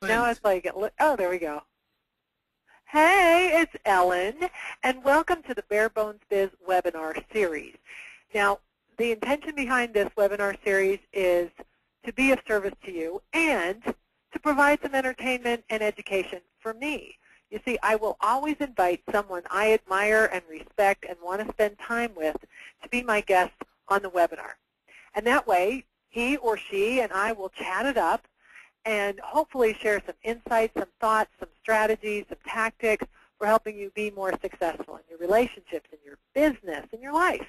Now it's like, oh, there we go. Hey, it's Ellen, and welcome to the Bare Bones Biz webinar series. Now, the intention behind this webinar series is to be of service to you and to provide some entertainment and education for me. You see, I will always invite someone I admire and respect and want to spend time with to be my guest on the webinar. And that way, he or she and I will chat it up and hopefully share some insights, some thoughts, some strategies, some tactics for helping you be more successful in your relationships, in your business, in your life.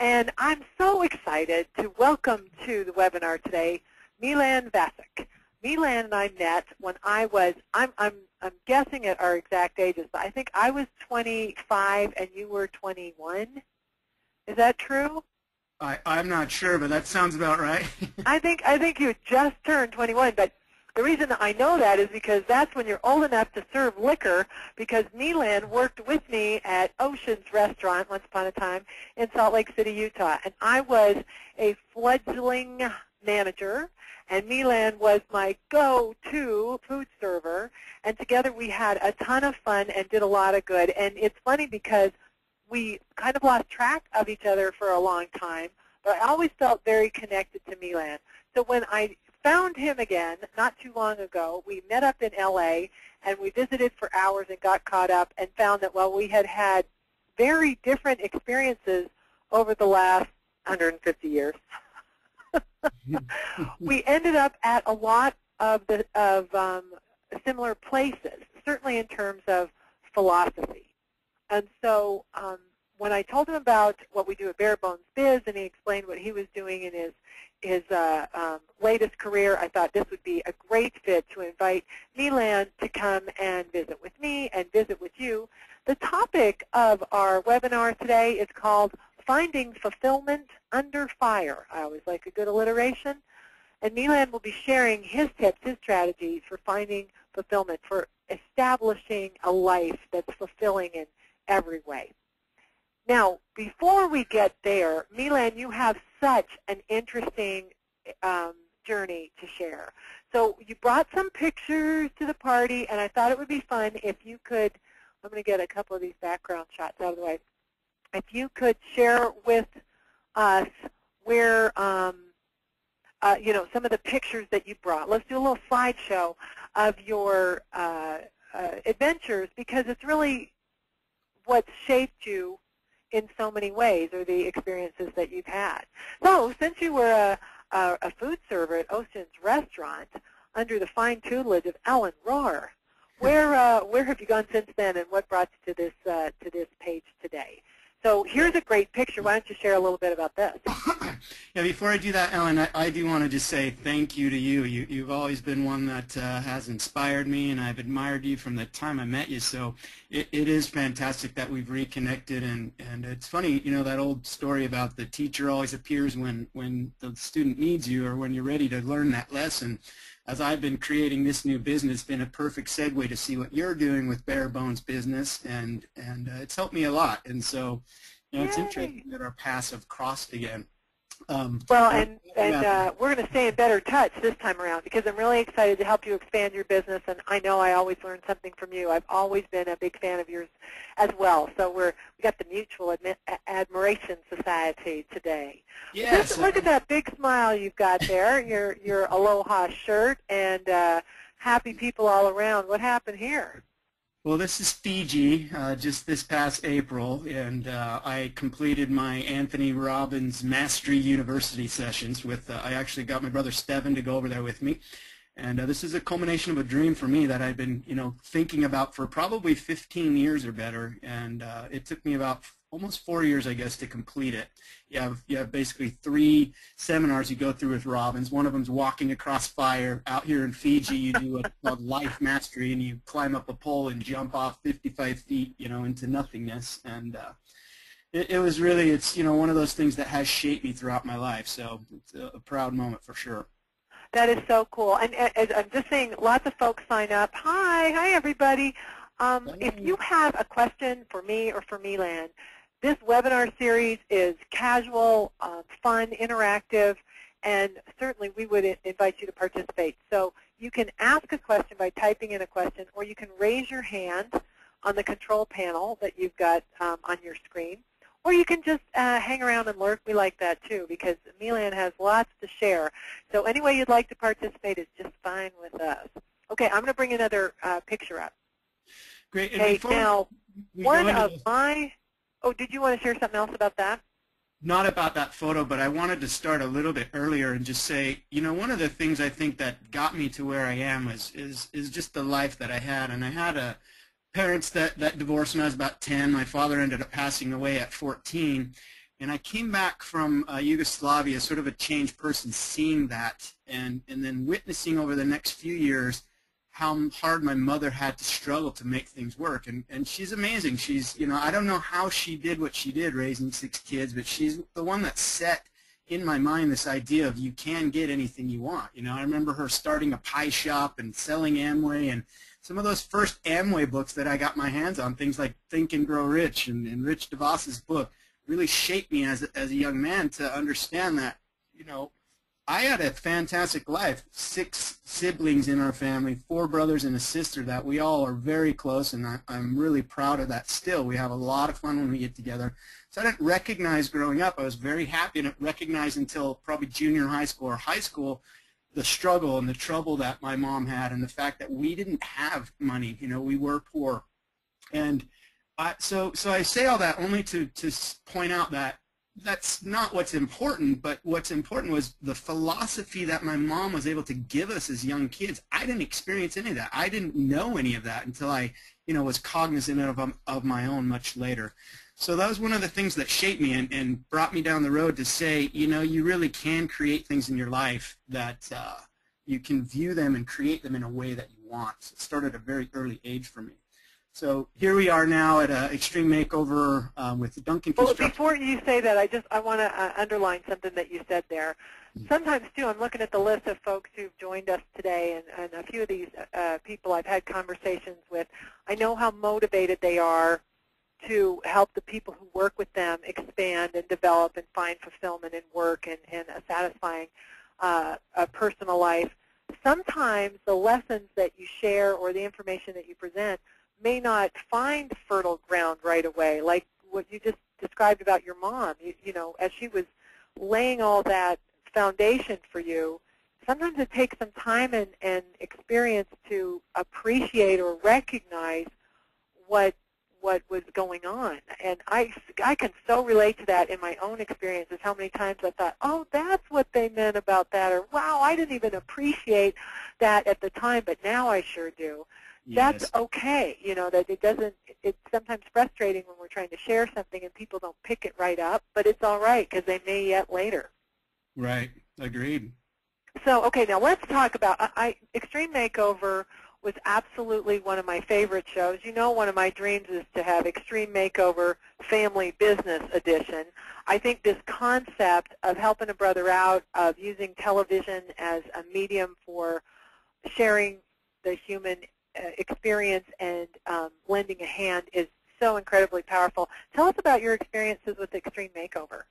And I'm so excited to welcome to the webinar today Milan Vasic. Milan and I met when I was, I'm guessing at our exact ages, but I think I was 25 and you were 21. Is that true? I'm not sure, but that sounds about right. I think you just turned 21, but the reason I know that is because that's when you're old enough to serve liquor, because Milan worked with me at Ocean's restaurant once upon a time in Salt Lake City, Utah. And I was a fledgling manager, and Milan was my go-to food server. And together we had a ton of fun and did a lot of good. And it's funny because we kind of lost track of each other for a long time, but I always felt very connected to Milan. So when I found him again not too long ago, we met up in LA and we visited for hours and got caught up and found that while we had had very different experiences over the last 150 years, we ended up at a lot of similar places, certainly in terms of philosophy. And so when I told him about what we do at Bare Bones Biz and he explained what he was doing in his latest career, I thought this would be a great fit to invite Milan to come and visit with me and visit with you. The topic of our webinar today is called Finding Fulfillment Under Fire. I always like a good alliteration. And Milan will be sharing his tips, his strategies for finding fulfillment, for establishing a life that's fulfilling in every way. Now, before we get there, Milan, you have such an interesting journey to share. So you brought some pictures to the party, and I thought it would be fun if you could, I'm going to get a couple of these background shots out of the way, if you could share with us where, you know, some of the pictures that you brought. Let's do a little slideshow of your adventures, because it's really what shaped you in so many ways, or the experiences that you've had. So since you were a food server at Ocean's restaurant under the fine tutelage of Ellen Rohr, where have you gone since then, and what brought you to this page today? So here's a great picture. Why don't you share a little bit about this? Yeah, before I do that, Ellen, I do want to just say thank you to you. You've always been one that has inspired me, and I've admired you from the time I met you. So it is fantastic that we've reconnected, and it's funny, you know, that old story about the teacher always appears when the student needs you, or when you're ready to learn that lesson. As I've been creating this new business, it's been a perfect segue to see what you're doing with Bare Bones Business, and it's helped me a lot. And so, you know, it's interesting that our paths have crossed again. Well, and we're going to stay in better touch this time around, because I'm really excited to help you expand your business, and I know I always learn something from you. I've always been a big fan of yours as well. So we got the Mutual Admiration Society today. Yes. Just look at that big smile you've got there. Your Aloha shirt, and happy people all around. What happened here? Well, this is Fiji, just this past April, and I completed my Anthony Robbins Mastery University sessions with, I actually got my brother Steven to go over there with me. And this is a culmination of a dream for me that I've been, you know, thinking about for probably 15 years or better, and it took me about almost 4 years, I guess, to complete it. You have basically 3 seminars you go through with Robbins. One of them's walking across fire. Out here in Fiji, you do what's called life mastery, and you climb up a pole and jump off 55 feet, you know, into nothingness. And it was really, it's, you know, one of those things that has shaped me throughout my life. So it's a proud moment for sure. That is so cool. And I'm just saying, lots of folks sign up. Hi everybody. If you have a question for me or for Milan, this webinar series is casual, fun, interactive, and certainly we would invite you to participate. So you can ask a question by typing in a question, or you can raise your hand on the control panel that you've got on your screen, or you can just hang around and lurk. We like that too, because Milan has lots to share. So any way you'd like to participate is just fine with us. Okay, I'm going to bring another picture up. Great. And okay, now one of my, oh, did you want to share something else about that? Not about that photo, but I wanted to start a little bit earlier and just say, you know, one of the things I think that got me to where I am is just the life that I had. And I had parents that divorced when I was about 10. My father ended up passing away at 14. And I came back from Yugoslavia, sort of a changed person, seeing that and then witnessing over the next few years how hard my mother had to struggle to make things work. And she's amazing. She's, you know, I don't know how she did what she did raising 6 kids, but she's the one that set in my mind this idea of you can get anything you want. You know, I remember her starting a pie shop and selling Amway, and some of those first Amway books that I got my hands on, things like Think and Grow Rich and Rich DeVos's book, really shaped me as a young man to understand that, you know, I had a fantastic life. 6 siblings in our family, 4 brothers and a sister that we all are very close, and I'm really proud of that still. We have a lot of fun when we get together. So I didn't recognize growing up. I was very happy. I didn't recognize until probably junior high school or high school the struggle and the trouble that my mom had, and the fact that we didn't have money. You know, we were poor. And so I say all that only to point out that that's not what's important, but what's important was the philosophy that my mom was able to give us as young kids. I didn't experience any of that. I didn't know any of that until I, you know, was cognizant of my own much later. So that was one of the things that shaped me and brought me down the road to say, you know, you really can create things in your life that you can view them and create them in a way that you want. So it started at a very early age for me. So here we are now at Extreme Makeover with Duncan Construction. Well, before you say that, I want to underline something that you said there. Sometimes, too, I'm looking at the list of folks who've joined us today, and a few of these people I've had conversations with. I know how motivated they are to help the people who work with them expand and develop and find fulfillment in work and a satisfying personal life. Sometimes the lessons that you share or the information that you present may not find fertile ground right away, like what you just described about your mom. You know, as she was laying all that foundation for you, sometimes it takes some time and experience to appreciate or recognize what was going on. And I can so relate to that in my own experiences, how many times I thought, oh, that's what they meant about that, or wow, I didn't even appreciate that at the time, but now I sure do. Yes. That's okay, you know, that it doesn't, it's sometimes frustrating when we're trying to share something and people don't pick it right up, but it's all right because they may yet later. Right, agreed. So, okay, now let's talk about, Extreme Makeover was absolutely one of my favorite shows. You know, one of my dreams is to have Extreme Makeover Family Business Edition. I think this concept of helping a brother out, of using television as a medium for sharing the human experience and lending a hand is so incredibly powerful. Tell us about your experiences with Extreme Makeover.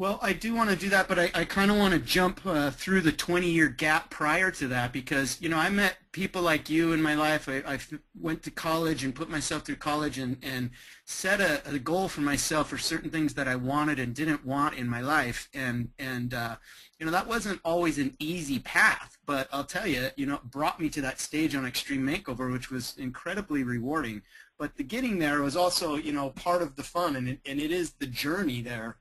Well, I do want to do that, but I kind of want to jump through the 20-year gap prior to that because, you know, I met people like you in my life. I went to college and put myself through college and set a goal for myself for certain things that I wanted and didn't want in my life. And you know, that wasn't always an easy path, but I'll tell you, you know, it brought me to that stage on Extreme Makeover, which was incredibly rewarding. But the getting there was also, you know, part of the fun, and it is the journey there.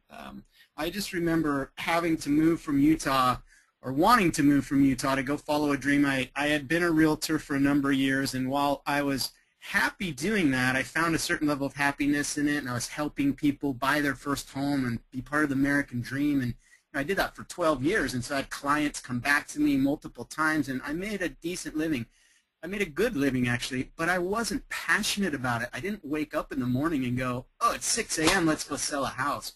I just remember having to move from Utah, or wanting to move from Utah to go follow a dream. I had been a realtor for a number of years, and while I was happy doing that, I found a certain level of happiness in it, and I was helping people buy their first home and be part of the American dream. And I did that for 12 years, and so I had clients come back to me multiple times, and I made a decent living. I made a good living, actually, but I wasn't passionate about it. I didn't wake up in the morning and go, oh, it's 6 a.m., let's go sell a house.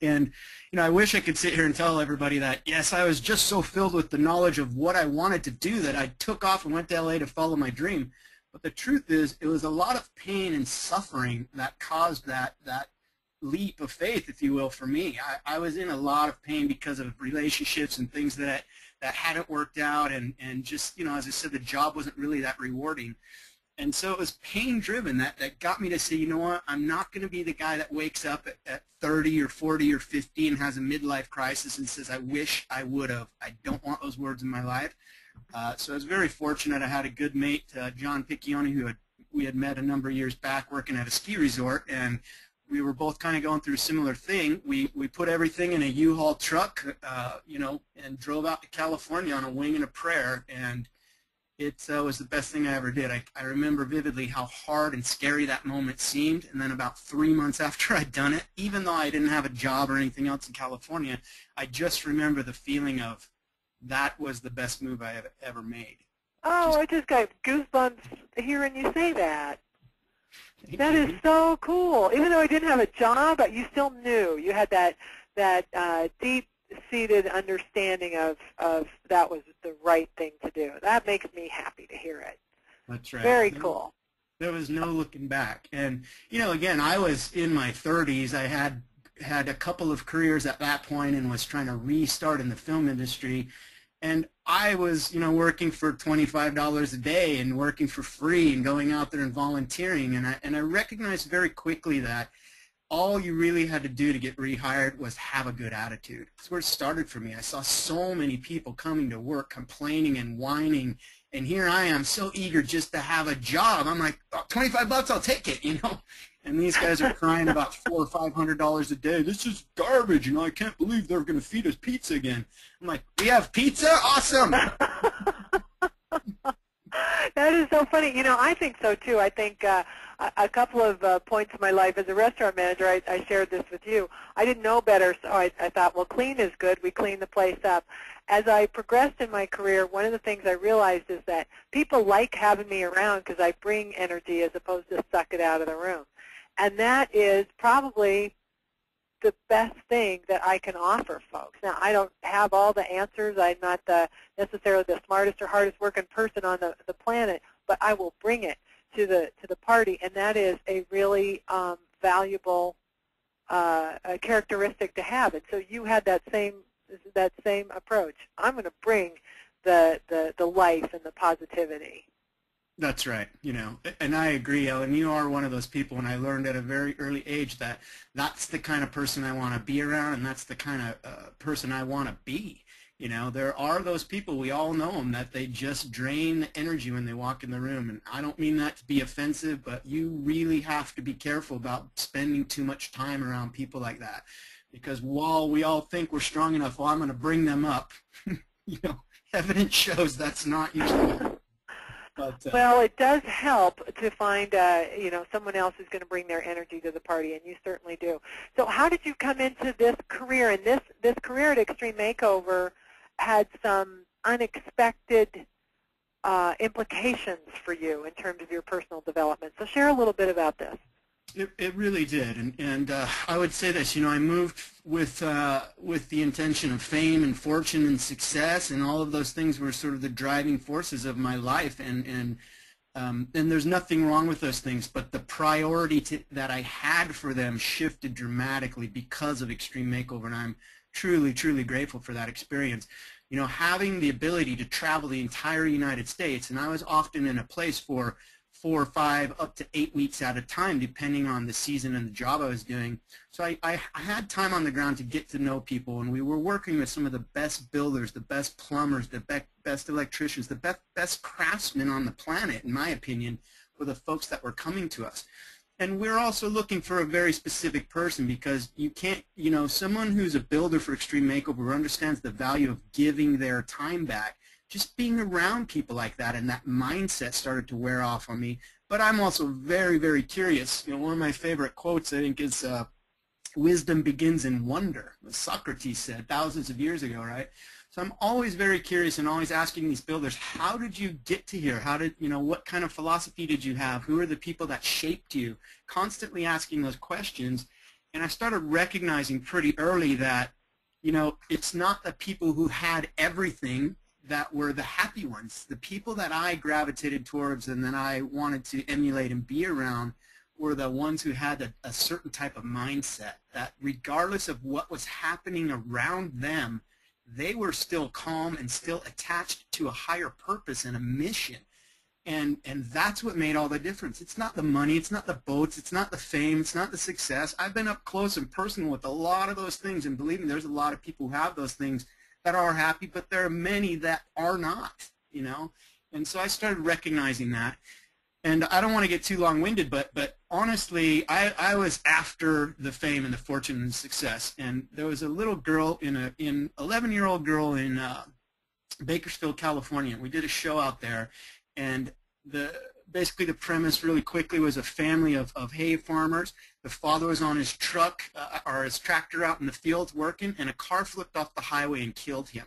And, you know, I wish I could sit here and tell everybody that, yes, I was just so filled with the knowledge of what I wanted to do that I took off and went to LA to follow my dream. But the truth is, it was a lot of pain and suffering that caused that leap of faith, if you will, for me. I was in a lot of pain because of relationships and things that hadn't worked out, and just, as I said, the job wasn't really that rewarding. And so it was pain-driven that got me to say, you know what, I'm not going to be the guy that wakes up at 30 or 40 or 50 and has a midlife crisis and says, I wish I would have. I don't want those words in my life. So I was very fortunate. I had a good mate, John Piccioni, who we had met a number of years back working at a ski resort, and we were both kind of going through a similar thing. We put everything in a U-Haul truck, and drove out to California on a wing and a prayer, and it was the best thing I ever did. I remember vividly how hard and scary that moment seemed, and then about 3 months after I'd done it, even though I didn't have a job or anything else in California, I just remember the feeling of that was the best move I have ever made. Oh, I just got goosebumps hearing you say that. That you. is so cool. Even though I didn't have a job, you still knew. You had that deep-seated understanding of that was the right thing to do. That makes me happy to hear it. That's right. Very cool. There was no looking back. And, again, I was in my 30s. I had a couple of careers at that point and was trying to restart in the film industry. And I was, working for $25 a day and working for free and going out there and volunteering. And I recognized very quickly that all you really had to do to get rehired was have a good attitude. That's where it started for me. I saw so many people coming to work complaining and whining, and here I am so eager just to have a job. I'm like, oh, $25, I'll take it, And these guys are crying about $400 or $500 a day. This is garbage, I can't believe they're going to feed us pizza again. I'm like, we have pizza? Awesome. That is so funny. I think so, too. I think a couple of points in my life as a restaurant manager, I shared this with you. I didn't know better, so I thought, well, clean is good. We clean the place up. As I progressed in my career, one of the things I realized is that people like having me around because I bring energy as opposed to suck it out of the room. And that is probably the best thing that I can offer folks. Now, I don't have all the answers. I'm not necessarily the smartest or hardest working person on the planet, but I will bring it to the party, and that is a really valuable characteristic to have. And so you had that same approach. I'm going to bring the life and the positivity. That's right, and I agree, Ellen. You are one of those people, and I learned at a very early age that that's the kind of person I want to be around, and that's the kind of person I want to be. There are those people, we all know them, that they just drain the energy when they walk in the room, and I don't mean that to be offensive, but you really have to be careful about spending too much time around people like that, because while we all think we're strong enough, well, I'm going to bring them up, evidence shows that's not usually. But, well, it does help to find, someone else who's going to bring their energy to the party, and you certainly do. So how did you come into this career? And this career at Extreme Makeover had some unexpected implications for you in terms of your personal development. So share a little bit about this. It really did, and I would say this. I moved with the intention of fame and fortune and success, and all of those things were sort of the driving forces of my life. And there's nothing wrong with those things, but the priority that I had for them shifted dramatically because of Extreme Makeover, and I'm truly, truly grateful for that experience. Having the ability to travel the entire United States, and I was often in a place for 4 or 5 up to 8 weeks at a time, depending on the season and the job I was doing. So I had time on the ground to get to know people, and we were working with some of the best builders, the best plumbers, the best electricians, the best craftsmen on the planet, in my opinion, were the folks that were coming to us. And we're also looking for a very specific person, because you can't, someone who's a builder for Extreme Makeover understands the value of giving their time back. Just being around people like that, and that mindset started to wear off on me. But I'm also very, very curious. One of my favorite quotes, I think, is wisdom begins in wonder, as Socrates said thousands of years ago, right? So I'm always very curious and always asking these builders, how did you get to here? How did, what kind of philosophy did you have? Who are the people that shaped you? Constantly asking those questions. And I started recognizing pretty early that, it's not the people who had everything that were the happy ones. The people that I gravitated towards and that I wanted to emulate and be around were the ones who had a certain type of mindset that regardless of what was happening around them, they were still calm and still attached to a higher purpose and a mission. And that's what made all the difference. It's not the money, it's not the boats, it's not the fame, it's not the success. I've been up close and personal with a lot of those things, and believe me, there's a lot of people who have those things that are happy, but there are many that are not, you know. And so I started recognizing that. And I don't want to get too long-winded, but honestly, I was after the fame and the fortune and the success. And there was a little girl, 11-year-old girl in Bakersfield, California. We did a show out there. And basically the premise really quickly was a family of hay farmers. The father was on his truck or his tractor out in the fields working, and a car flipped off the highway and killed him.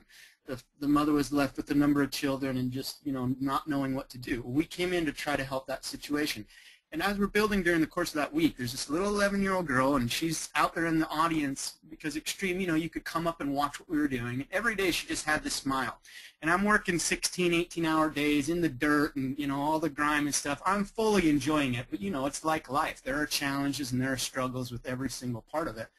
The mother was left with a number of children and just, you know, not knowing what to do. We came in to try to help that situation. And as we're building during the course of that week, there's this little 11-year-old girl, and she's out there in the audience because Extreme, you know, you could come up and watch what we were doing. Every day she just had this smile. And I'm working 16, 18-hour days in the dirt and, you know, all the grime and stuff. I'm fully enjoying it, but, you know, it's like life. There are challenges and there are struggles with every single part of it.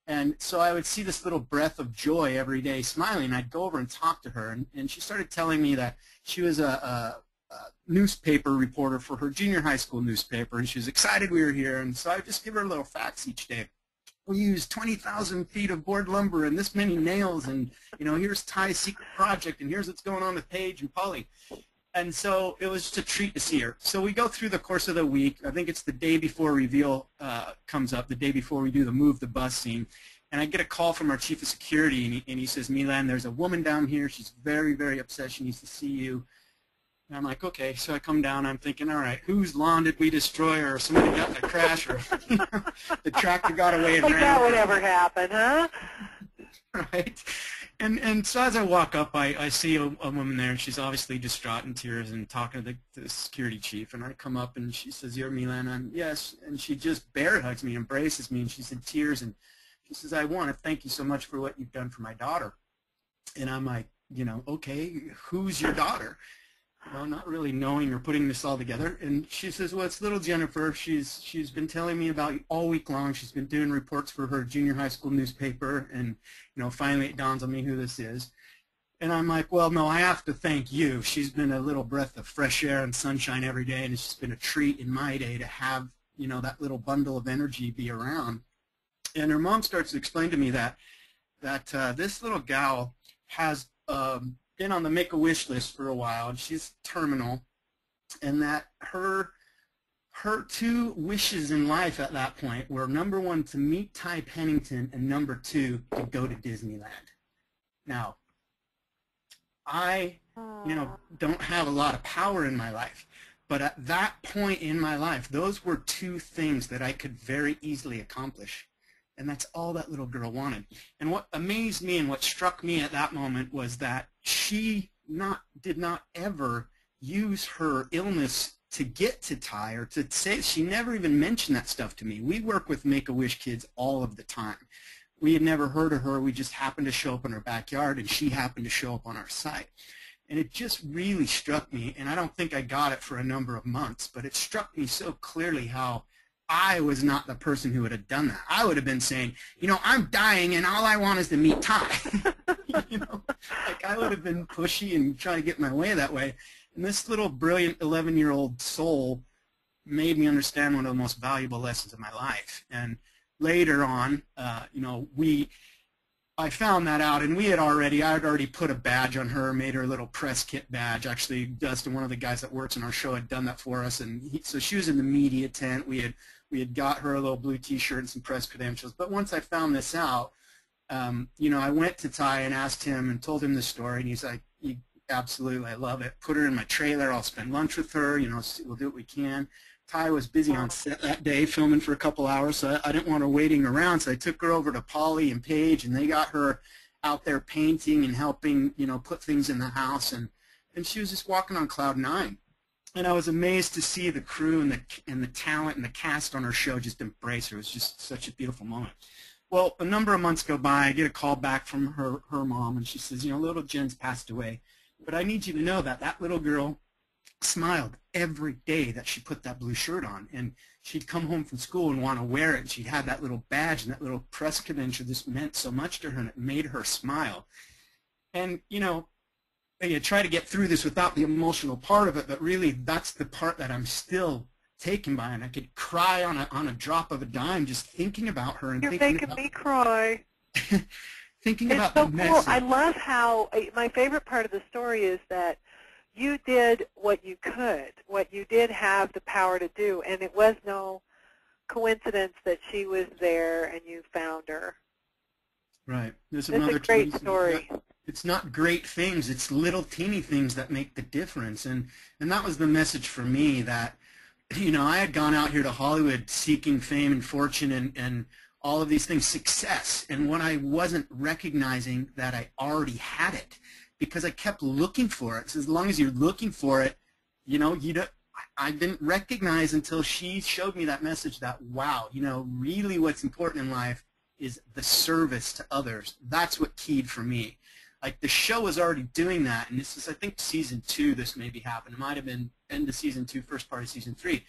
And so I would see this little breath of joy every day smiling. I'd go over and talk to her, and she started telling me that she was a newspaper reporter for her junior high school newspaper, and she was excited we were here. And so I would just give her little facts each day. We used 20,000 feet of board lumber and this many nails, and, you know, here's Ty's secret project, and here's what's going on with Paige and Polly. And so it was just a treat to see her. So we go through the course of the week. I think it's the day before reveal comes up, the day before we do the move the bus scene. And I get a call from our chief of security, and he says, Milan, there's a woman down here. She's very, very upset. She needs to see you. And I'm like, okay. So I come down. I'm thinking, all right, whose lawn did we destroy, or somebody got in a crash, or you know, the tractor got away and like ran. That would ever happen, huh? Right. And so as I walk up, I see a woman there, and she's obviously distraught in tears and talking to the security chief. And I come up, and she says, you're Milan? I'm, yes. And she just bear hugs me, embraces me, and she's in tears. And she says, I want to thank you so much for what you've done for my daughter. And I'm like, you know, okay, who's your daughter? Well, not really knowing or putting this all together. And she says, well, it's little Jennifer. She's been telling me about you all week long. She's been doing reports for her junior high school newspaper. And, you know, finally it dawns on me who this is. And I'm like, well, no, I have to thank you. She's been a little breath of fresh air and sunshine every day. And it's just been a treat in my day to have, you know, that little bundle of energy be around. And her mom starts to explain to me that this little gal has been on the Make-A-Wish list for a while, and she's terminal, and that her two wishes in life at that point were, number one, to meet Ty Pennington, and number two, to go to Disneyland. Now, I, you know, don't have a lot of power in my life, but at that point in my life, those were two things that I could very easily accomplish. And that's all that little girl wanted. And what amazed me and what struck me at that moment was that she did not ever use her illness to get to Ty or to say, she never even mentioned that stuff to me. We work with Make-A-Wish kids all of the time. We had never heard of her. We just happened to show up in her backyard, and she happened to show up on our site. And it just really struck me, and I don't think I got it for a number of months, but it struck me so clearly how I was not the person who would have done that. I would have been saying, you know, I'm dying and all I want is to meet Ty. You know, like I would have been pushy and trying to get my way that way. And this little brilliant 11-year-old soul made me understand one of the most valuable lessons of my life. And later on, you know, I found that out, and I had already put a badge on her, made her a little press kit badge. Actually, Dustin, one of the guys that works on our show, had done that for us, and so she was in the media tent. We had got her a little blue T-shirt and some press credentials. But once I found this out, you know, I went to Ty and asked him and told him the story, and he's like, absolutely, I love it. Put her in my trailer. I'll spend lunch with her. You know, we'll do what we can. Ty was busy on set that day filming for a couple hours, so I didn't want her waiting around, so I took her over to Polly and Paige, and they got her out there painting and helping, you know, put things in the house, and she was just walking on cloud nine. And I was amazed to see the crew and the talent and the cast on her show just embrace her. It was just such a beautiful moment. Well, a number of months go by. I get a call back from her mom, and she says, you know, little Jen's passed away, but I need you to know that that little girl smiled every day that she put that blue shirt on. And she'd come home from school and want to wear it. And she'd have that little badge and that little press credential. This meant so much to her, and it made her smile. And, you know, you try to get through this without the emotional part of it, but really that's the part that I'm still taken by. And I could cry on a drop of a dime just thinking about her. And You're making me cry. Thinking it's about so the cool. message. I love how, my favorite part of the story is that you did what you could, what you did have the power to do, and it was no coincidence that she was there and you found her. Right. There's It's another a great story. It's not great things, it's little teeny things that make the difference. And that was the message for me, that, you know, I had gone out here to Hollywood seeking fame and fortune and all of these things, success, and when I wasn't recognizing that I already had it, because I kept looking for it. So as long as you're looking for it, you know, I didn't recognize until she showed me that message that, wow, you know, really what's important in life is the service to others. That's what keyed for me. Like, the show was already doing that, and this is, I think, season 2 this maybe happened. It might have been end of season 2, first part of season 3.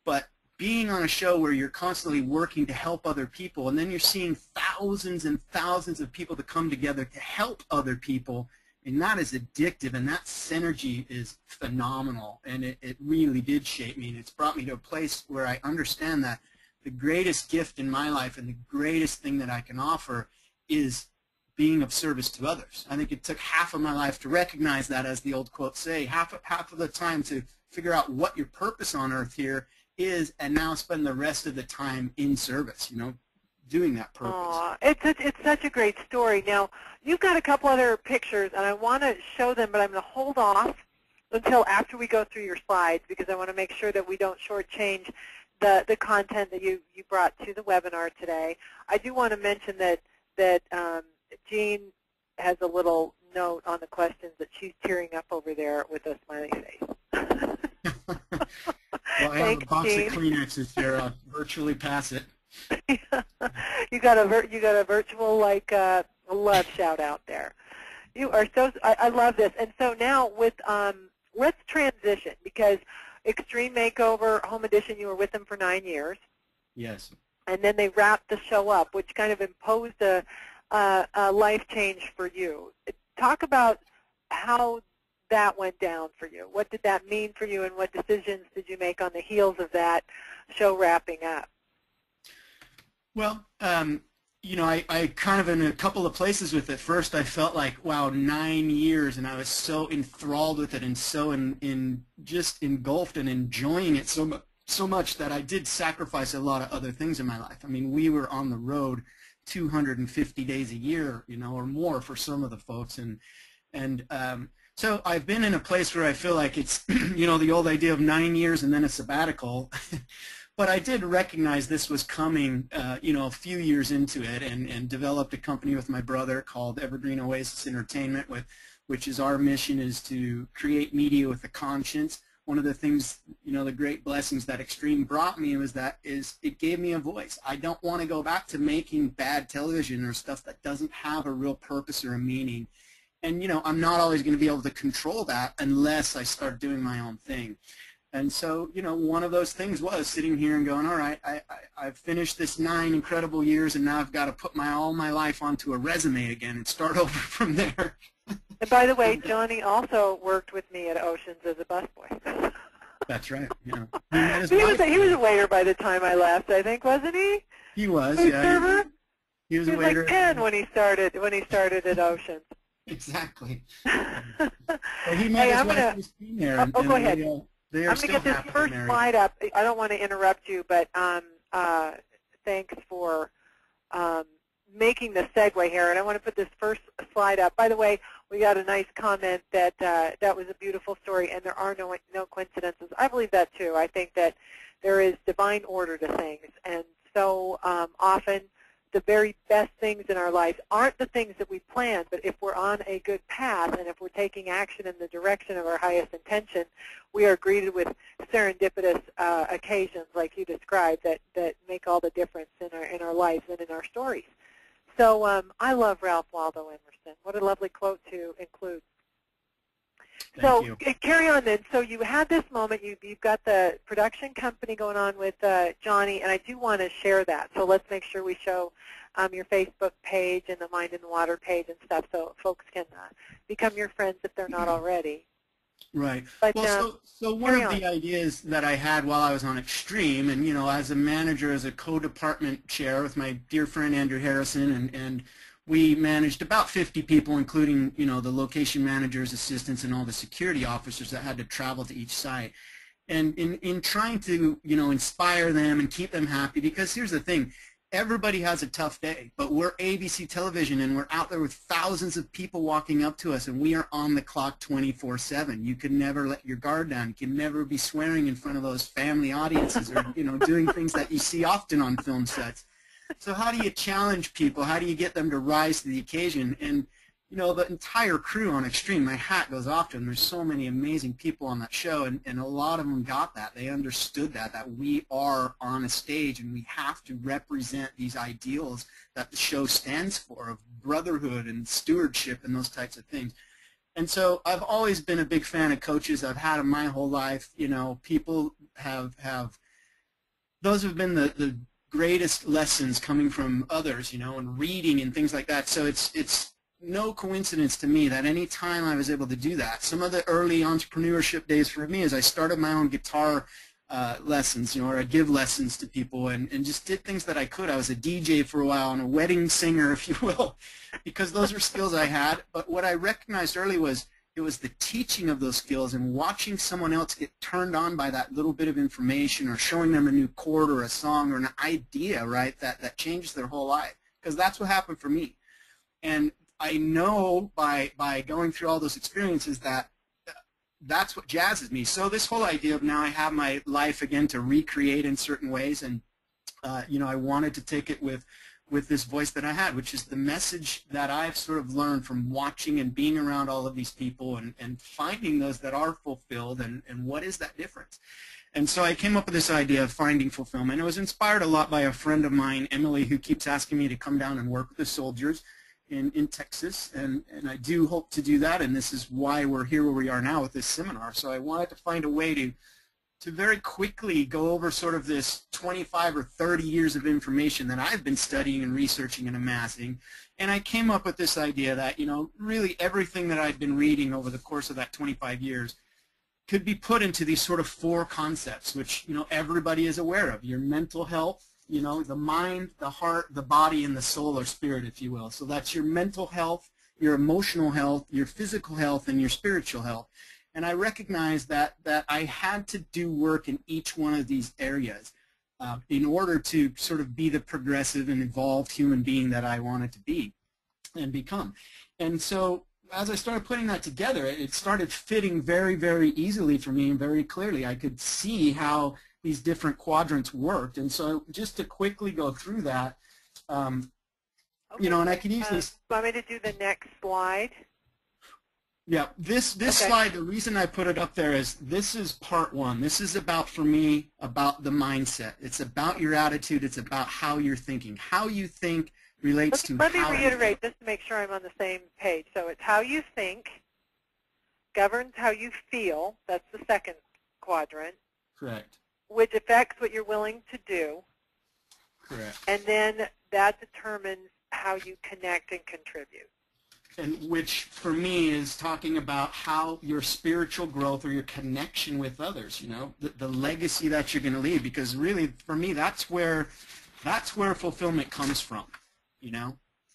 But being on a show where you're constantly working to help other people, and then you're seeing thousands and thousands of people to come together to help other people, and that is addictive, and that synergy is phenomenal, and it really did shape me, and it's brought me to a place where I understand that the greatest gift in my life and the greatest thing that I can offer is being of service to others. I think it took half of my life to recognize that, as the old quotes say, half of the time to figure out what your purpose on earth here is, and now spend the rest of the time in service, you know, doing that purpose. Aw, it's such a great story. Now, you've got a couple other pictures, and I want to show them, but I'm going to hold off until after we go through your slides, because I want to make sure that we don't shortchange the content that you brought to the webinar today. I do want to mention that Jean has a little note on the questions that she's tearing up over there with a smiley face. Well, I have a box of Kleenexes here. I'll virtually pass it. You got a virtual, like, love shout out there. You are so, I love this. And so now with let's transition, because Extreme Makeover Home Edition, you were with them for 9 years. Yes. And then they wrapped the show up, which kind of imposed a life change for you. Talk about how that went down for you. What did that mean for you, and what decisions did you make on the heels of that show wrapping up? Well, you know, I kind of in a couple of places with it. First, I felt like, wow, 9 years, and I was so enthralled with it and so just engulfed and enjoying it so much that I did sacrifice a lot of other things in my life. I mean, we were on the road 250 days a year, you know, or more for some of the folks, and so I've been in a place where I feel like it's, you know, the old idea of 9 years and then a sabbatical. But I did recognize this was coming, you know, a few years into it, and developed a company with my brother called Evergreen Oasis Entertainment, which is our mission is to create media with a conscience. One of the things, you know, the great blessings that Extreme brought me was it gave me a voice. I don't want to go back to making bad television or stuff that doesn't have a real purpose or a meaning. And, you know, I'm not always going to be able to control that unless I start doing my own thing. And so, you know, one of those things was sitting here and going, all right, I've finished this 9 incredible years, and now I've got to put all my life onto a resume again and start over from there. And by the way, Johnny also worked with me at Oceans as a busboy. That's right. Yeah. He was a waiter by the time I left, I think, wasn't he? He was, yeah. Server? He was a waiter. Like 10 when he started at Oceans. Exactly. Well, he met his wife Christine there. Go ahead. They are I'm going to get this first slide up. I don't want to interrupt you, but thanks for making the segue here. And I want to put this first slide up. By the way, we got a nice comment that that was a beautiful story, and there are no coincidences. I believe that too. I think that there is divine order to things, and so often the very best things in our lives aren't the things that we planned, but if we're on a good path and if we're taking action in the direction of our highest intention, we are greeted with serendipitous occasions like you described that make all the difference in our lives and in our stories. So I love Ralph Waldo Emerson. What a lovely quote to include. Thank So you. carry on then. So you had this moment. You've got the production company going on with Johnny, and I do want to share that. So let's make sure we show your Facebook page and the Mind in the Water page and stuff, so folks can become your friends if they're not already. Right. But, Well, so one of the ideas that I had while I was on Extreme, and as a manager, as a co-department chair with my dear friend Andrew Harrison, and we managed about 50 people, including the location managers, assistants, and all the security officers that had to travel to each site. And in trying to inspire them and keep them happy, because here's the thing. Everybody has a tough day, but we're ABC television, and we're out there with thousands of people walking up to us, and we are on the clock 24/7. You can never let your guard down. You can never be swearing in front of those family audiences or doing things that you see often on film sets. So how do you challenge people? How do you get them to rise to the occasion? And the entire crew on Extreme, my hat goes off to them. There's so many amazing people on that show, and a lot of them got that. They understood that we are on a stage and we have to represent these ideals that the show stands for, of brotherhood and stewardship and those types of things. And so I've always been a big fan of coaches. I've had them my whole life. People have those have been the greatest lessons coming from others, and reading and things like that. So it's no coincidence to me that any time I was able to do that. Some of the early entrepreneurship days for me is I started my own guitar lessons, or I give lessons to people and just did things that I could. I was a DJ for a while and a wedding singer, if you will, because those are skills I had. But what I recognized early was it was the teaching of those skills and watching someone else get turned on by that little bit of information, or showing them a new chord or a song or an idea, right, that changes their whole life. Because that's what happened for me. And I know by going through all those experiences that that's what jazzes me. So this whole idea of now I have my life again to recreate in certain ways, and I wanted to take it with this voice that I had, which is the message that I've sort of learned from watching and being around all of these people and finding those that are fulfilled, and what is that difference. And so I came up with this idea of finding fulfillment. It was inspired a lot by a friend of mine, Emily, who keeps asking me to come down and work with the soldiers in Texas, and I do hope to do that, and this is why we're here where we are now with this seminar. So I wanted to find a way to very quickly go over sort of this 25 or 30 years of information that I've been studying and researching and amassing, and I came up with this idea that really everything that I've been reading over the course of that 25 years could be put into these sort of 4 concepts, which everybody is aware of: your mental health, the mind, the heart, the body, and the soul or spirit, if you will. So that's your mental health, your emotional health, your physical health, and your spiritual health. And I recognized that I had to do work in each one of these areas in order to sort of be the progressive and evolved human being that I wanted to be and become. And so as I started putting that together, it started fitting very, very easily for me and very clearly. I could see how these different quadrants worked. And so just to quickly go through that, okay, and I can easily... want me to do the next slide? Yeah, this okay. Slide, the reason I put it up there is this is part 1. This is about, for me, about the mindset. It's about your attitude. It's about how you're thinking. How you think relates to Let me reiterate just to make sure I'm on the same page. So it's how you think governs how you feel. That's the second quadrant. Correct. Which affects what you're willing to do. Correct. And then that determines how you connect and contribute. And which, for me, is talking about how your spiritual growth or your connection with others, the legacy that you're going to leave. Because really, for me, that's where fulfillment comes from,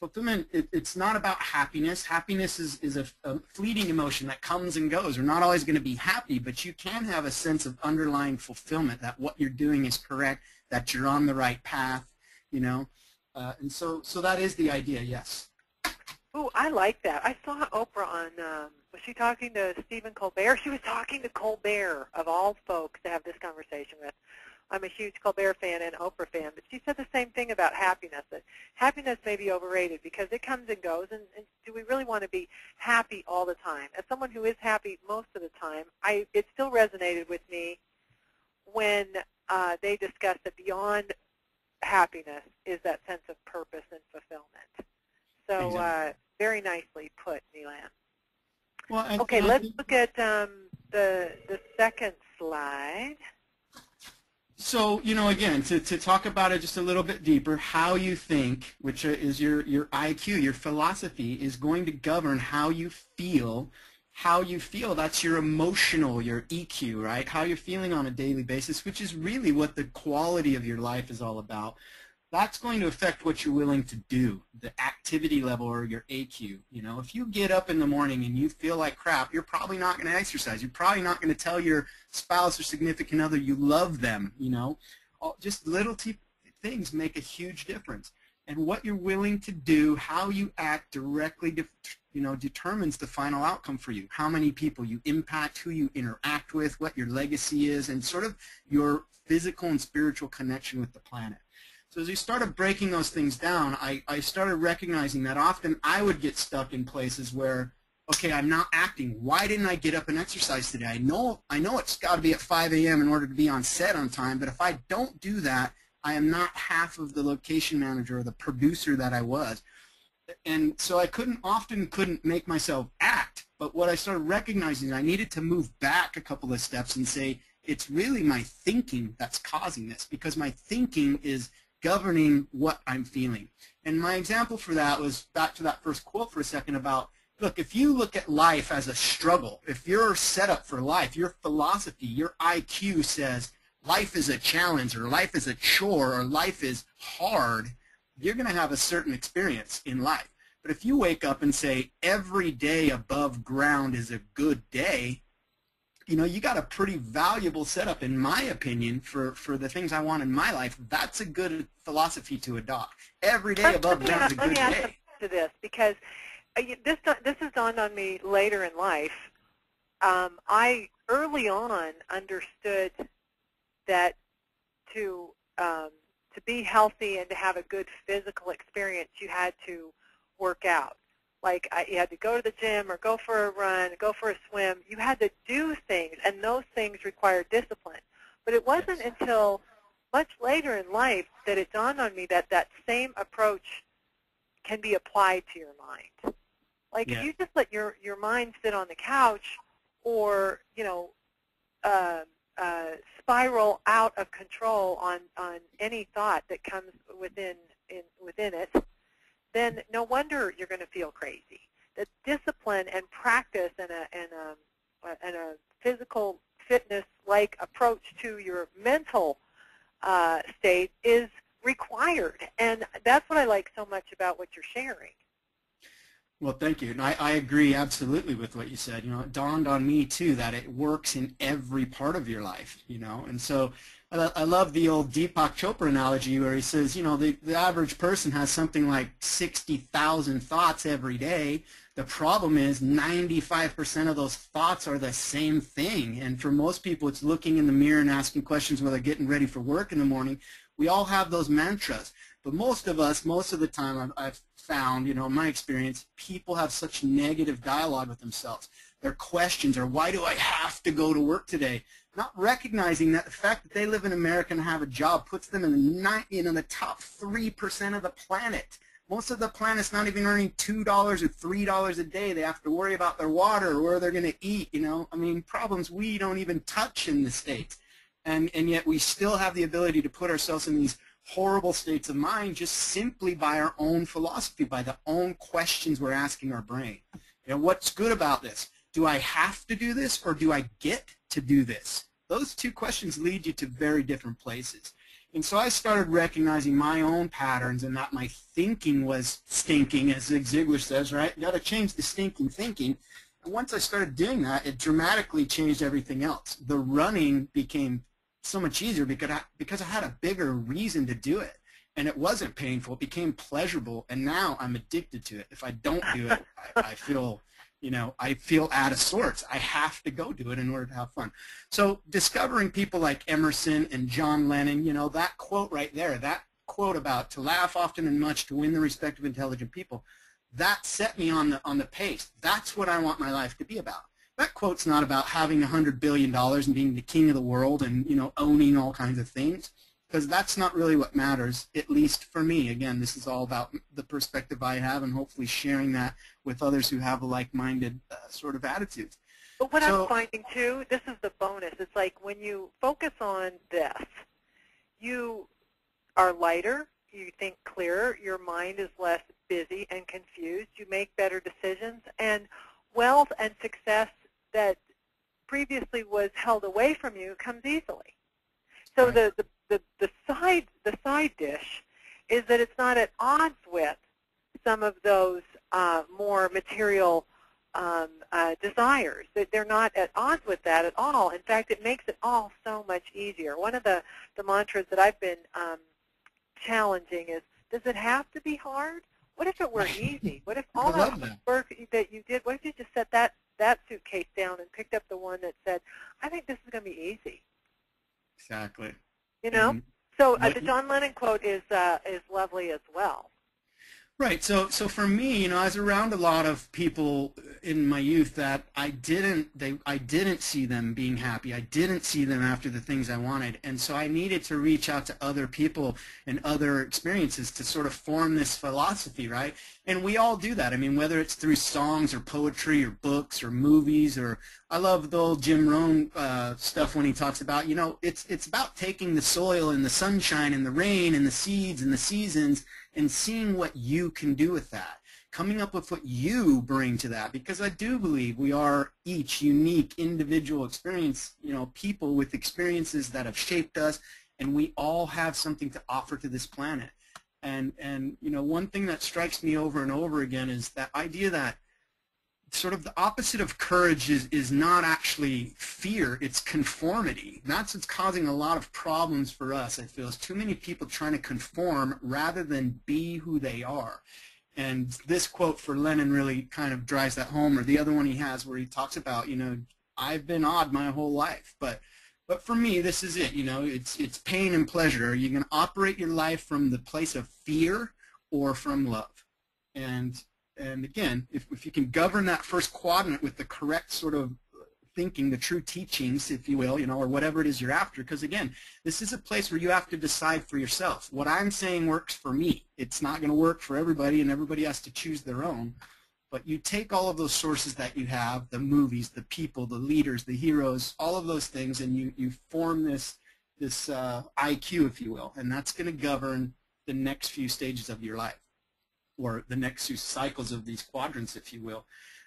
Fulfillment, it's not about happiness. Happiness is a fleeting emotion that comes and goes. We're not always going to be happy, but you can have a sense of underlying fulfillment, that what you're doing is correct, that you're on the right path, and so that is the idea, yes. Oh, I like that. I saw Oprah on, was she talking to Stephen Colbert? She was talking to Colbert, of all folks, to have this conversation with. I'm a huge Colbert fan and Oprah fan, but she said the same thing about happiness, that happiness may be overrated because it comes and goes, and do we really want to be happy all the time? As someone who is happy most of the time, it still resonated with me when they discussed that beyond happiness is that sense of purpose and fulfillment. So exactly. Very nicely put, Milan. Well, Okay, let's look at the second slide. So, again, to talk about it just a little bit deeper, how you think, which is your IQ, your philosophy, is going to govern how you feel. How you feel, that's your emotional, your EQ, right? How you're feeling on a daily basis, which is really what the quality of your life is all about. That's going to affect what you're willing to do, the activity level or your AQ. If you get up in the morning and you feel like crap, you're probably not going to exercise. You're probably not going to tell your spouse or significant other you love them. Just little things make a huge difference. And what you're willing to do, how you act directly, determines the final outcome for you. How many people you impact, who you interact with, what your legacy is, and sort of your physical and spiritual connection with the planet. So as we started breaking those things down, I started recognizing that often I would get stuck in places where, okay, I'm not acting. Why didn't I get up and exercise today? I know it's got to be at 5 a.m. in order to be on set on time, but if I don't do that, I am not half of the location manager or the producer that I was. And so I often couldn't make myself act. But what I started recognizing is I needed to move back a couple of steps and say, it's really my thinking that's causing this, because my thinking is governing what I'm feeling. And my example for that was back to that first quote for a second about, look, if you look at life as a struggle, if you're set up for life, your philosophy, your IQ says life is a challenge or life is a chore or life is hard, you're going to have a certain experience in life. But if you wake up and say every day above ground is a good day, you got a pretty valuable setup, in my opinion, for the things I want in my life. That's a good philosophy to adopt. Every day above ground is a good day. Let me add to this, because this has dawned on me later in life. I early on understood that to be healthy and to have a good physical experience, you had to work out. Like you had to go to the gym or go for a run, go for a swim. You had to do things, and those things required discipline. But it wasn't until much later in life that it dawned on me that that same approach can be applied to your mind. Like if you just let your mind sit on the couch or, spiral out of control on any thought that comes within it, then no wonder you're going to feel crazy. The discipline and practice and a physical fitness-like approach to your mental state is required, and that's what I like so much about what you're sharing. Well, thank you. And I agree absolutely with what you said. It dawned on me, too, that it works in every part of your life, And so I love the old Deepak Chopra analogy where he says, the average person has something like 60,000 thoughts every day. The problem is 95% of those thoughts are the same thing. And for most people, it's looking in the mirror and asking questions while they're getting ready for work in the morning. We all have those mantras. But most of us, most of the time, I've found, in my experience, people have such negative dialogue with themselves. Their questions are, why do I have to go to work today? Not recognizing that the fact that they live in America and have a job puts them in the top 3% of the planet. Most of the planet's not even earning $2 or $3 a day. They have to worry about their water or where they're going to eat, problems we don't even touch in the States. And yet we still have the ability to put ourselves in these horrible states of mind just simply by our own philosophy, by the own questions we're asking our brain. What's good about this? Do I have to do this or do I get to do this? Those two questions lead you to very different places. And so I started recognizing my own patterns and that my thinking was stinking, as Zig Ziglar says, right? You got to change the stinking thinking. And once I started doing that, it dramatically changed everything else. The running became so much easier because I had a bigger reason to do it. And it wasn't painful. It became pleasurable. And now I'm addicted to it. If I don't do it, I feel out of sorts. I have to go do it in order to have fun. So discovering people like Emerson and John Lennon, that quote right there, that quote about to laugh often and much to win the respect of intelligent people, that set me on the pace. That's what I want my life to be about. That quote's not about having $100 billion and being the king of the world and, owning all kinds of things. because that's not really what matters, at least for me. Again, this is all about the perspective I have and hopefully sharing that with others who have a like-minded sort of attitude. But what I'm finding, too, this is the bonus. It's like when you focus on this, you are lighter, you think clearer, your mind is less busy and confused, you make better decisions, and wealth and success that previously was held away from you comes easily. So right. the side dish is that it's not at odds with some of those more material desires. That they're not at odds with that at all. In fact, it makes it all so much easier. One of the mantras that I've been challenging is, does it have to be hard? What if it were easy? What if all that work that you did, what if you just set that suitcase down and picked up the one that said, I think this is going to be easy. Exactly. You know? So the John Lennon quote is lovely as well. Right. So for me, you know, I was around a lot of people in my youth that I didn't see them being happy. I didn't see them after the things I wanted. And so I needed to reach out to other people and other experiences to sort of form this philosophy, right? And we all do that. I mean, whether it's through songs or poetry or books or movies, or I love the old Jim Rohn stuff when he talks about, you know, it's about taking the soil and the sunshine and the rain and the seeds and the seasons and seeing what you can do with that, coming up with what you bring to that, because I do believe we are each unique individual experience, you know, people with experiences that have shaped us, and we all have something to offer to this planet. And you know, one thing that strikes me over and over again is that idea that sort of the opposite of courage is not actually fear, it's conformity. That's what's causing a lot of problems for us, I feel, is too many people trying to conform rather than be who they are. And this quote for Lennon really kind of drives that home, or the other one he has where he talks about, you know, I've been odd my whole life, but for me, this is it, you know, it's pain and pleasure. Are you going to operate your life from the place of fear or from love? And again, if you can govern that first quadrant with the correct sort of thinking, the true teachings, if you will, you know, or whatever it is you're after, because again, this is a place where you have to decide for yourself. What I'm saying works for me. It's not going to work for everybody, and everybody has to choose their own. But you take all of those sources that you have, the movies, the people, the leaders, the heroes, all of those things, and you form this IQ, if you will, and that's going to govern the next few stages of your life, or the next few cycles of these quadrants, if you will.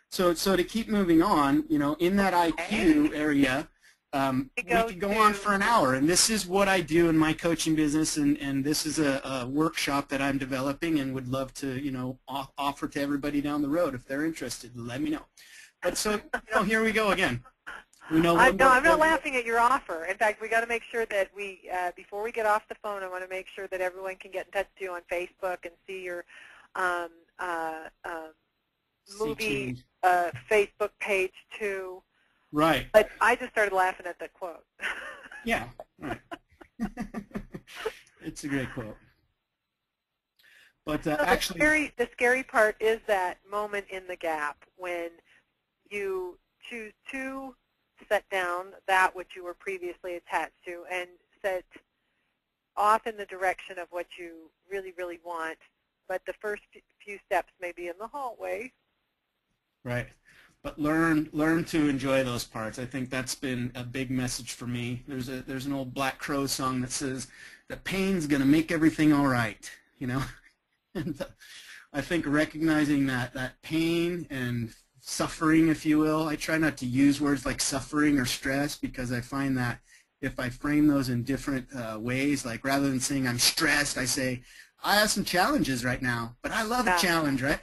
So to keep moving on, you know, in that IQ area, we could go on for an hour, and this is what I do in my coaching business, and this is a workshop that I'm developing and would love to, you know, offer to everybody down the road. If they're interested, let me know. But so, you know, here we go again. We know I'm not laughing at your offer. In fact, we got to make sure that we, before we get off the phone, I want to make sure that everyone can get in touch with you on Facebook and see your movie Facebook page too. Right. But I just started laughing at the quote. Yeah. Right. It's a great quote. But so actually, the scary part is that moment in the gap when you choose to set down that which you were previously attached to and set off in the direction of what you really, really want. But the first few steps may be in the hallway. Right. But learn to enjoy those parts. I think that's been a big message for me. There's an old Black Crow song that says, "The pain's gonna make everything all right," you know. And I think recognizing that pain and suffering, if you will. I try not to use words like suffering or stress, because I find that if I frame those in different ways, like rather than saying I'm stressed, I say I have some challenges right now, but I love a challenge, right?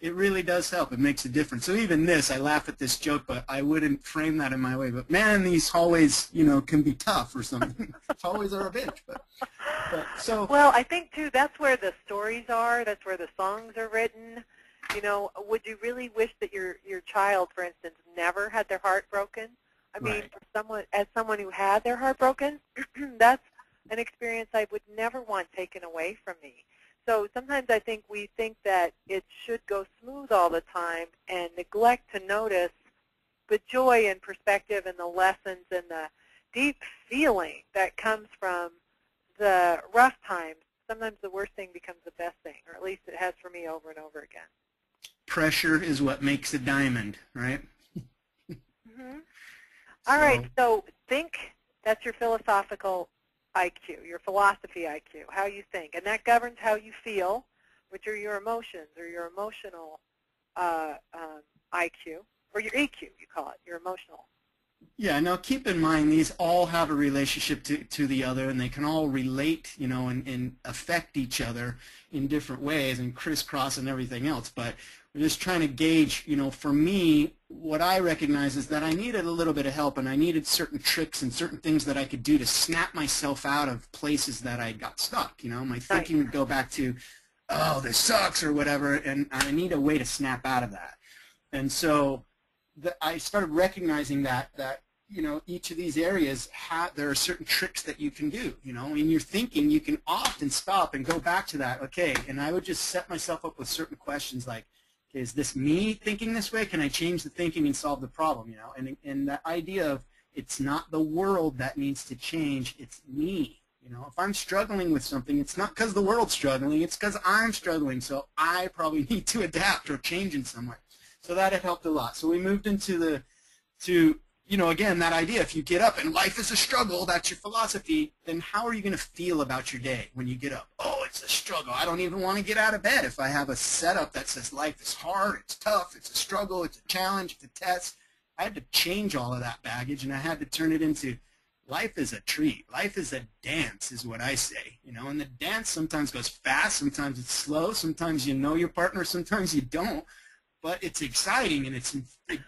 It really does help. It makes a difference. So even this, I laugh at this joke, but I wouldn't frame that in my way. But man, these hallways, you know, can be tough or something. Hallways are a bitch. But so. Well, I think too that's where the stories are. That's where the songs are written. You know, would you really wish that your child, for instance, never had their heart broken? I mean, as someone who had their heart broken, that's an experience I would never want taken away from me. So sometimes I think we think that it should go smooth all the time and neglect to notice the joy and perspective and the lessons and the deep feeling that comes from the rough times, sometimes the worst thing becomes the best thing, or at least it has for me over and over again. Pressure is what makes a diamond, right? Mm-hmm. All right, so think, that's your philosophical IQ, your philosophy IQ, how you think. And that governs how you feel, which are your emotions or your emotional IQ, or your EQ, you call it, your emotional. Yeah, now keep in mind these all have a relationship to the other, and they can all relate, you know, and affect each other in different ways and crisscross and everything else. But we're just trying to gauge, you know, for me, what I recognize is that I needed a little bit of help, and I needed certain tricks and certain things that I could do to snap myself out of places that I got stuck. You know, my thinking would go back to, oh, this sucks or whatever, and I need a way to snap out of that. And so I started recognizing that you know, each of these areas there are certain tricks that you can do. You know, in your thinking, you can often stop and go back to that. Okay, and I would just set myself up with certain questions like, okay, is this me thinking this way? Can I change the thinking and solve the problem? You know, and the idea of it's not the world that needs to change, it's me. You know, if I'm struggling with something, it's not because the world's struggling, it's because I'm struggling. So I probably need to adapt or change in some way. So that had helped a lot. So we moved into you know, again, that idea, if you get up and life is a struggle, that's your philosophy, then how are you going to feel about your day when you get up? Oh, it's a struggle. I don't even want to get out of bed if I have a setup that says life is hard, it's tough, it's a struggle, it's a challenge, it's a test. I had to change all of that baggage, and I had to turn it into life is a treat. Life is a dance is what I say. You know, and the dance sometimes goes fast, sometimes it's slow, sometimes you know your partner, sometimes you don't. But it's exciting and it's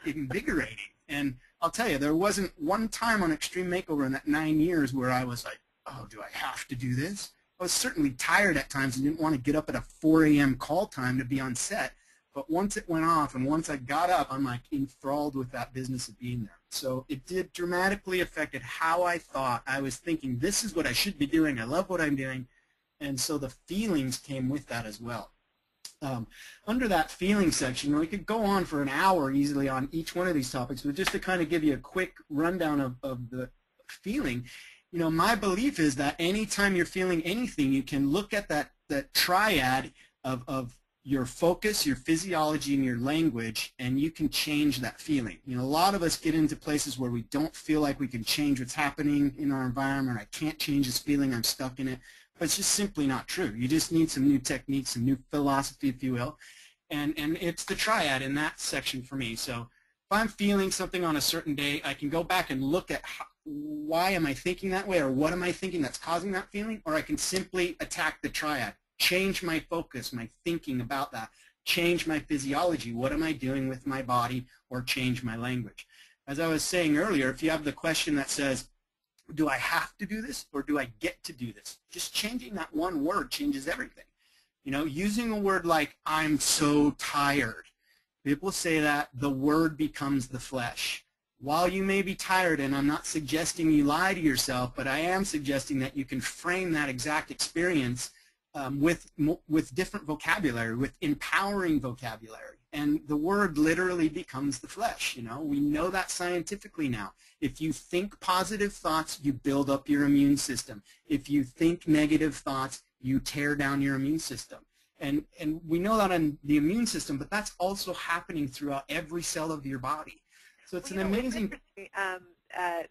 invigorating. And I'll tell you, there wasn't one time on Extreme Makeover in that 9 years where I was like, oh, do I have to do this? I was certainly tired at times and didn't want to get up at a 4 a.m. call time to be on set. But once it went off and once I got up, I'm like enthralled with that business of being there. So it did dramatically affected how I thought. I was thinking, this is what I should be doing. I love what I'm doing. And so the feelings came with that as well. Under that feeling section, we could go on for an hour easily on each one of these topics, but just to kind of give you a quick rundown of the feeling, you know, my belief is that anytime you're feeling anything, you can look at that triad of your focus, your physiology, and your language, and you can change that feeling. You know, a lot of us get into places where we don't feel like we can change what's happening in our environment. I can't change this feeling, I'm stuck in it. But it's just simply not true. You just need some new techniques, some new philosophy, if you will. And it's the triad in that section for me. So if I'm feeling something on a certain day, I can go back and look at why am I thinking that way, or what am I thinking that's causing that feeling, or I can simply attack the triad, change my focus, my thinking about that, change my physiology, what am I doing with my body, or change my language. As I was saying earlier, if you have the question that says, do I have to do this or do I get to do this? Just changing that one word changes everything. You know, using a word like I'm so tired. People say that the word becomes the flesh. While you may be tired, and I'm not suggesting you lie to yourself, but I am suggesting that you can frame that exact experience with different vocabulary, with empowering vocabulary. And the word literally becomes the flesh. You know, we know that scientifically now. If you think positive thoughts, you build up your immune system. If you think negative thoughts, you tear down your immune system. And we know that in the immune system, but that's also happening throughout every cell of your body. So it's an amazing... It's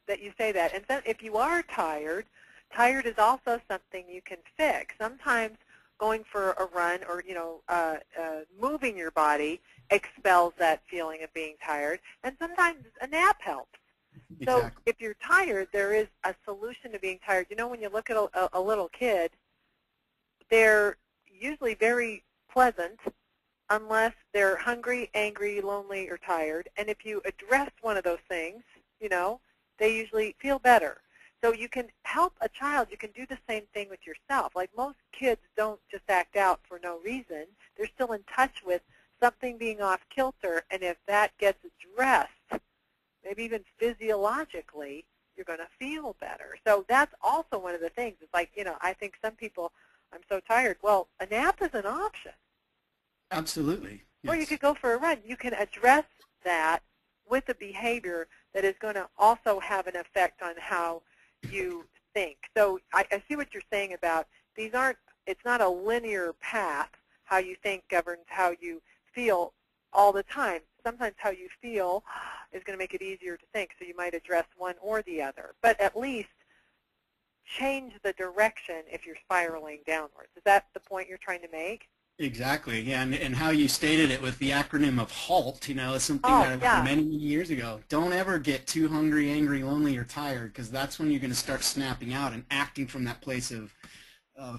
that you say that. And so if you are tired, tired is also something you can fix. Sometimes going for a run or, you know, moving your body expels that feeling of being tired. And sometimes a nap helps. Exactly. So if you're tired, there is a solution to being tired. You know, when you look at a little kid, they're usually very pleasant unless they're hungry, angry, lonely, or tired. And if you address one of those things, you know, they usually feel better. So you can help a child. You can do the same thing with yourself. Like most kids don't just act out for no reason. They're still in touch with something being off kilter, and if that gets addressed, maybe even physiologically, you're going to feel better. So that's also one of the things. It's like, you know, I think some people, I'm so tired. Well, a nap is an option. Absolutely. Yes. Or you could go for a run. You can address that with a behavior that is going to also have an effect on how you think. So I see what you're saying about these aren't, it's not a linear path. How you think governs how you feel all the time. Sometimes how you feel is going to make it easier to think, so you might address one or the other. But at least change the direction if you're spiraling downwards. Is that the point you're trying to make? Exactly, yeah, and how you stated it with the acronym of HALT, you know, is something that I many years ago. Don't ever get too hungry, angry, lonely, or tired, because that's when you're going to start snapping out and acting from that place of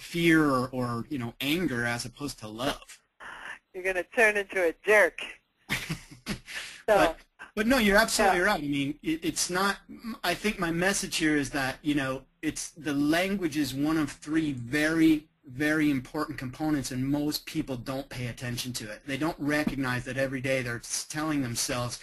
fear or you know, anger as opposed to love. You're going to turn into a jerk. So, but no, you're absolutely right. I mean, it's not. I think my message here is that, you know, it's the language is one of three very, very important components, and most people don't pay attention to it. They don't recognize that every day they're telling themselves,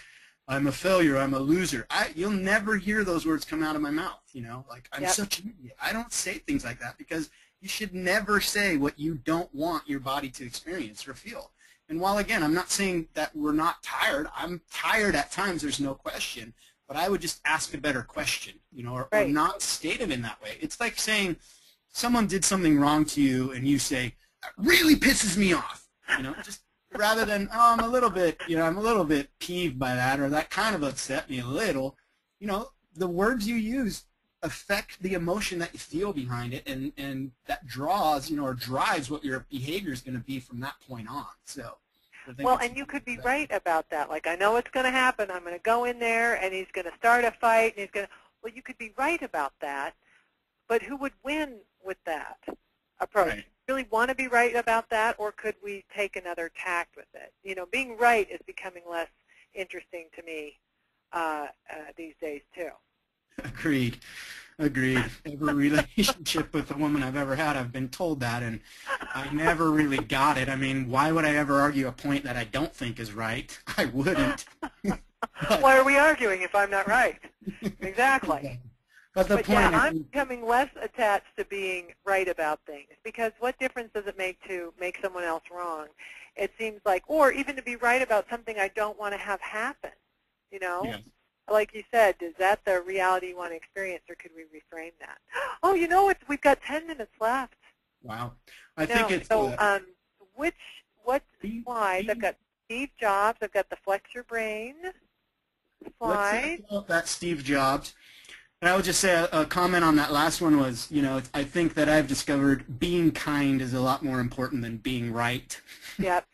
I'm a failure, I'm a loser. You'll never hear those words come out of my mouth, you know, like I'm such an idiot. I don't say things like that, because you should never say what you don't want your body to experience or feel. And while, again, I'm not saying that we're not tired, I'm tired at times, there's no question, but I would just ask a better question, you know, or not state it in that way. It's like saying someone did something wrong to you and you say, that really pisses me off, you know, just rather than, oh, I'm a little bit, you know, I'm a little bit peeved by that, or that kind of upset me a little. You know, the words you use affect the emotion that you feel behind it, and that draws, you know, or drives what your behavior is going to be from that point on. So, well, and you could be right about that. Like, I know it's going to happen. I'm going to go in there, and he's going to start a fight, and he's going to. Well, you could be right about that, but who would win with that approach? Right. Really want to be right about that, or could we take another tact with it? You know, being right is becoming less interesting to me these days too. Agreed. Agreed. Every relationship with a woman I've ever had, I've been told that, and I never really got it. I mean, why would I ever argue a point that I don't think is right? I wouldn't. Why are we arguing if I'm not right? Exactly. But yeah, I'm becoming less attached to being right about things, because what difference does it make to make someone else wrong? It seems like, or even to be right about something I don't want to have happen, you know? Yeah. Like you said, is that the reality you want to experience, or could we reframe that? Oh, you know what? We've got 10 minutes left. Wow. I think it's... So what slides? I've got Steve Jobs. I've got the Flex Your Brain slide. Let's talk about that Steve Jobs. And I would just say a comment on that last one was, you know, I think that I've discovered being kind is a lot more important than being right. Yep.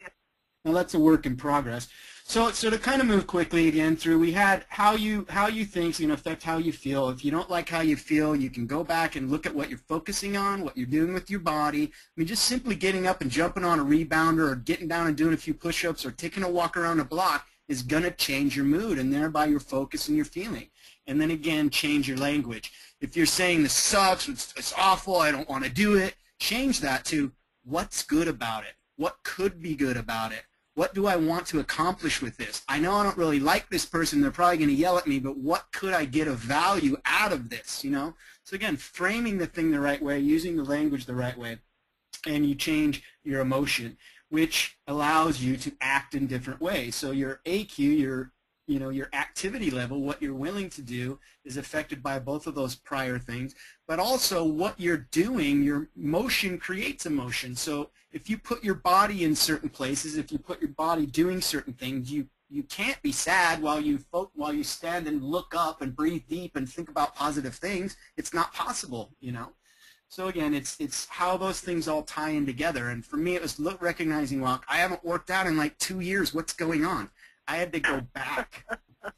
Well, that's a work in progress. So to kind of move quickly again through, we had how you think is going to affect how you feel. If you don't like how you feel, you can go back and look at what you're focusing on, what you're doing with your body. I mean, just simply getting up and jumping on a rebounder, or getting down and doing a few push-ups, or taking a walk around a block is going to change your mood, and thereby your focus and your feeling. And then again, change your language. If you're saying this sucks, it's awful, I don't want to do it, change that to what's good about it? What could be good about it? What do I want to accomplish with this? I know I don't really like this person. They're probably going to yell at me, but what could I get of value out of this, you know? So again, framing the thing the right way, using the language the right way, and you change your emotion, which allows you to act in different ways. So your AQ, your activity level, what you're willing to do, is affected by both of those prior things. But also what you're doing, your motion creates emotion. So if you put your body in certain places, if you put your body doing certain things, you can't be sad while you stand and look up and breathe deep and think about positive things. It's not possible, you know. So again, it's how those things all tie in together. And for me, it was recognizing, well, I haven't worked out in like 2 years. What's going on? I had to go back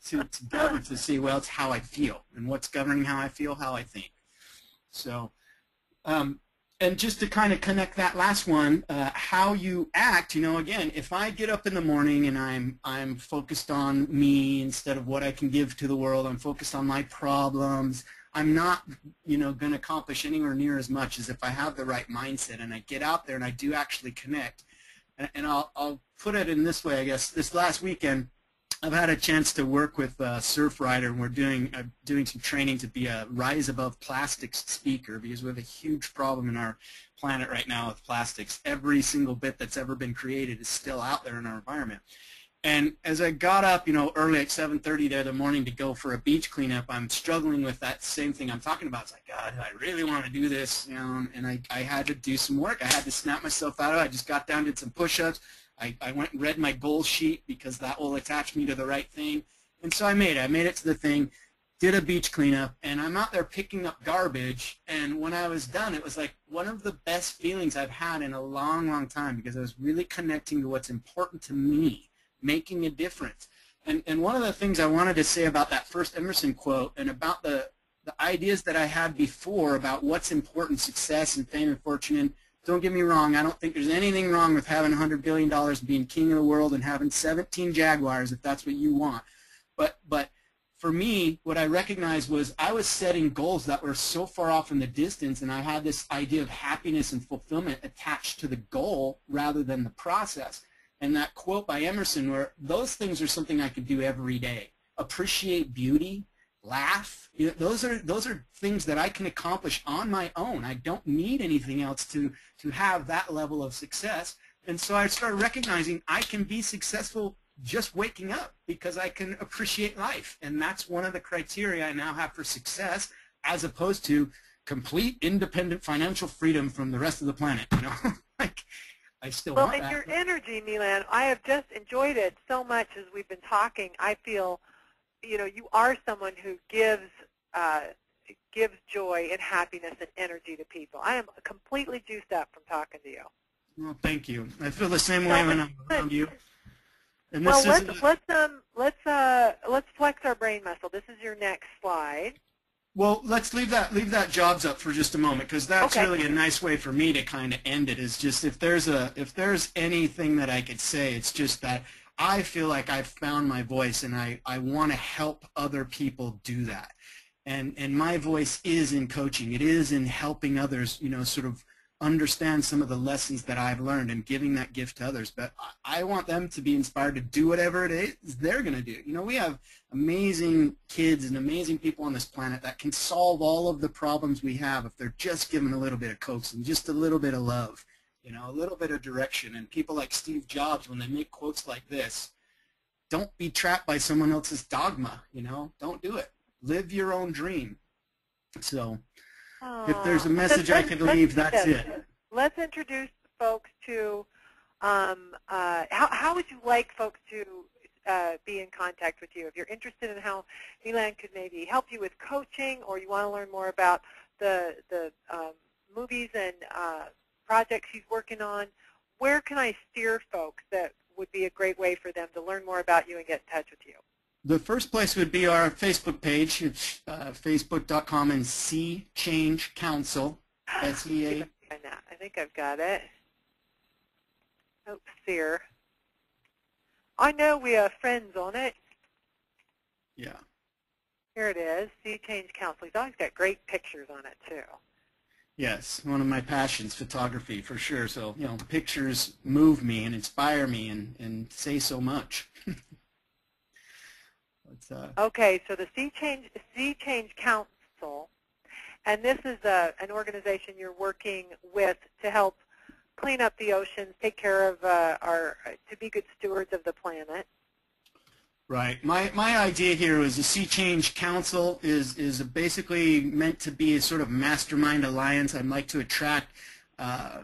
to see, well, it's how I feel, and what's governing how I feel, how I think. So, and just to kind of connect that last one, how you act, you know, again, if I get up in the morning and I'm focused on me instead of what I can give to the world, I'm focused on my problems, I'm not, you know, going to accomplish anywhere near as much as if I have the right mindset and I get out there and I do actually connect. And I'll put it in this way, I guess. This last weekend, I've had a chance to work with a Surfrider, and we're doing some training to be a Rise Above Plastics speaker, because we have a huge problem in our planet right now with plastics. Every single bit that's ever been created is still out there in our environment. And as I got up, early at 7:30 the other morning to go for a beach cleanup, I'm struggling with that same thing I'm talking about. It's like, God, I really want to do this, and I had to do some work. I had to snap myself out of it. I just got down, did some push-ups. I went and read my goal sheet because that will attach me to the right thing. And so I made it. I made it to the thing, did a beach cleanup, and I'm out there picking up garbage. And when I was done, it was like one of the best feelings I've had in a long, long time because I was really connecting to what's important to me, making a difference. And one of the things I wanted to say about that first Emerson quote and about the ideas that I had before about what's important, success and fame and fortune. And don't get me wrong, I don't think there's anything wrong with having $100 billion, being king of the world, and having 17 Jaguars if that's what you want. But for me, what I recognized was I was setting goals that were so far off in the distance, and I had this idea of happiness and fulfillment attached to the goal rather than the process. And that quote by Emerson, where those things are something I could do every day. Appreciate beauty, laugh. Those are things that I can accomplish on my own. I don't need anything else to have that level of success. And so I started recognizing I can be successful just waking up because I can appreciate life. And that's one of the criteria I now have for success, as opposed to complete independent financial freedom from the rest of the planet. Like I still want that. Well, and your energy, Milan, I have just enjoyed it so much as we've been talking. I feel, you are someone who gives joy and happiness and energy to people. I am completely juiced up from talking to you. Well, thank you. I feel the same way when I'm around you. And well, let's flex our brain muscle. This is your next slide. Well, let's leave that jobs up for just a moment, because that's really a nice way for me to kind of end it. Is just if there's anything that I could say, it's just that I feel like I've found my voice, and I want to help other people do that. And my voice is in coaching. It is in helping others, sort of understand some of the lessons that I've learned and giving that gift to others. But I want them to be inspired to do whatever it is they're going to do. We have amazing kids and amazing people on this planet that can solve all of the problems we have if they're just given a little bit of coaxing, just a little bit of love, a little bit of direction. And people like Steve Jobs, when they make quotes like this, don't be trapped by someone else's dogma, don't do it. Live your own dream. So if there's a message I could leave, that's it. Let's introduce folks to how would you like folks to be in contact with you? If you're interested in how Milan could maybe help you with coaching, or you want to learn more about the movies and projects he's working on, where can I steer folks that would be a great way for them to learn more about you and get in touch with you? The first place would be our Facebook page. It's facebook.com and See Change Council, S-E-A. I think I've got it. Oops, Sear. I know we have friends on it. Yeah. Here it is, See Change Council. He's always got great pictures on it, too. Yes, one of my passions, photography, for sure. So, pictures move me and inspire me and say so much. Okay, so the See Change Council, and this is an organization you're working with to help clean up the oceans, take care of to be good stewards of the planet. Right. My idea here is the Sea Change Council is basically meant to be a sort of mastermind alliance. I'd like to attract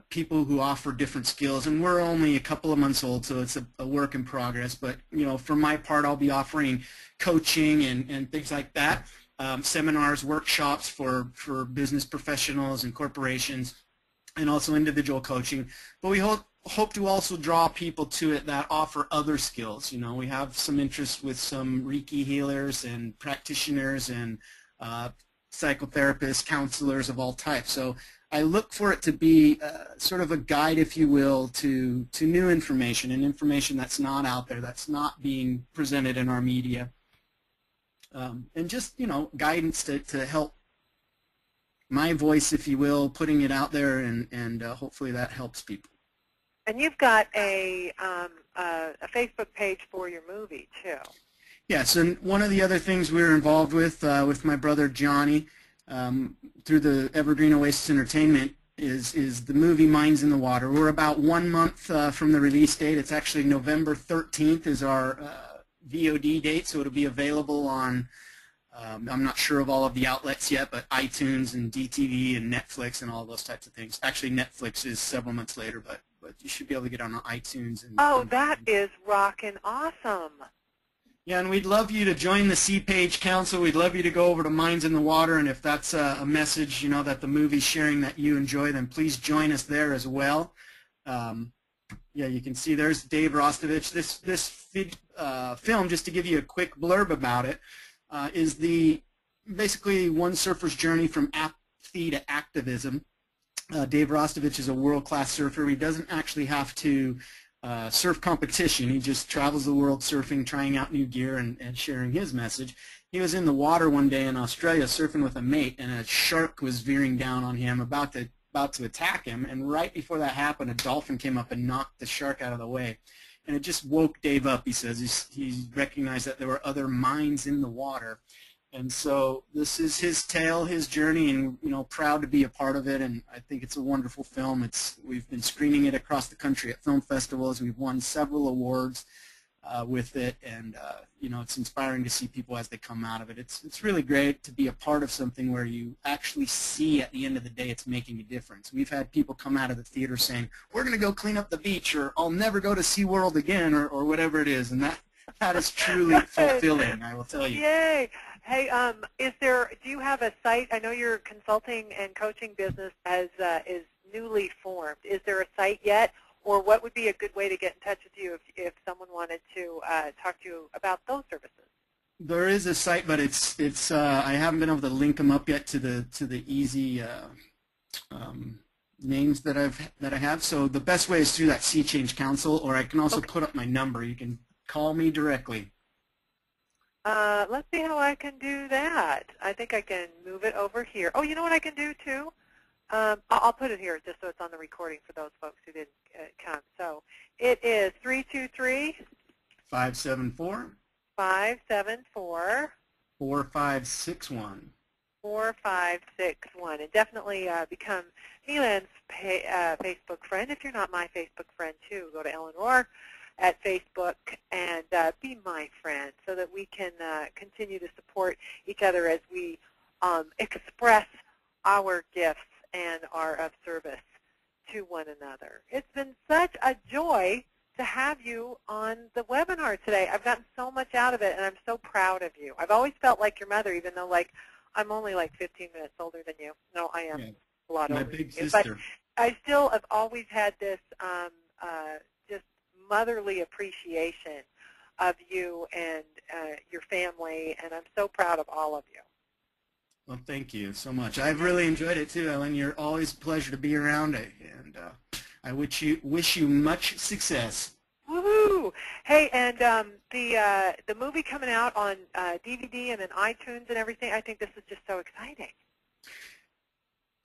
people who offer different skills, and we're only a couple of months old, so it's a work in progress. But for my part, I'll be offering coaching and things like that, seminars, workshops for business professionals and corporations, and also individual coaching. But we hope to also draw people to it that offer other skills. We have some interest with some Reiki healers and practitioners and psychotherapists, counselors of all types. So I look for it to be sort of a guide, if you will, to new information and information that's not out there, that's not being presented in our media. And just, guidance to help my voice, if you will, putting it out there, and hopefully that helps people. And you've got a Facebook page for your movie, too. Yes, and one of the other things we were involved with my brother Johnny, through the Evergreen Oasis Entertainment, is the movie Minds in the Water. We're about 1 month from the release date. It's actually November 13th is our VOD date, so it'll be available on, I'm not sure of all of the outlets yet, but iTunes and DTV and Netflix and all those types of things. Actually, Netflix is several months later, but you should be able to get on iTunes. Oh, that is rockin' awesome. Yeah, and we'd love you to join the C-Page Council. We'd love you to go over to Minds in the Water, and if that's a message, that the movie's sharing that you enjoy, then please join us there as well. Yeah, you can see there's Dave Rostovich. This film, just to give you a quick blurb about it, is basically one surfer's journey from apathy to activism. Dave Rostovich is a world-class surfer. He doesn't actually have to surf competition. He just travels the world surfing, trying out new gear, and sharing his message. He was in the water one day in Australia surfing with a mate, and a shark was veering down on him, about to attack him, and right before that happened, a dolphin came up and knocked the shark out of the way. And it just woke Dave up. He says he recognized that there were other minds in the water. And so this is his tale, his journey, and proud to be a part of it. And I think it's a wonderful film. We've been screening it across the country at film festivals. We've won several awards with it, and it's inspiring to see people as they come out of it. It's really great to be a part of something where you actually see at the end of the day it's making a difference. We've had people come out of the theater saying, "We're going to go clean up the beach," or "I'll never go to SeaWorld again," or whatever it is, and that is truly fulfilling, I will tell you. Yay! Hey, do you have a site? I know your consulting and coaching business is newly formed. Is there a site yet, or what would be a good way to get in touch with you if someone wanted to talk to you about those services? There is a site, but I haven't been able to link them up yet to the easy names that I have. So the best way is through that Sea Change Council, or I can also put up my number. You can call me directly. Let's see how I can do that. I think I can move it over here. Oh, you know what I can do too? I'll put it here just so it's on the recording for those folks who didn't come. So it is 574 4561. 4561. And definitely become Milan's Facebook friend. If you're not my Facebook friend too, go to Ellen Rohr at Facebook and be my friend so that we can continue to support each other as we express our gifts and are of service to one another. It's been such a joy to have you on the webinar today. I've gotten so much out of it, and I'm so proud of you. I've always felt like your mother, even though I'm only 15 minutes older than you. No, I am a lot older than you. But I still have always had this just motherly appreciation of you and your family, and I'm so proud of all of you. Well, thank you so much. I've really enjoyed it too, Ellen. You're always a pleasure to be around, and I wish you much success. Woohoo! Hey, and the movie coming out on DVD and then iTunes and everything, I think this is just so exciting.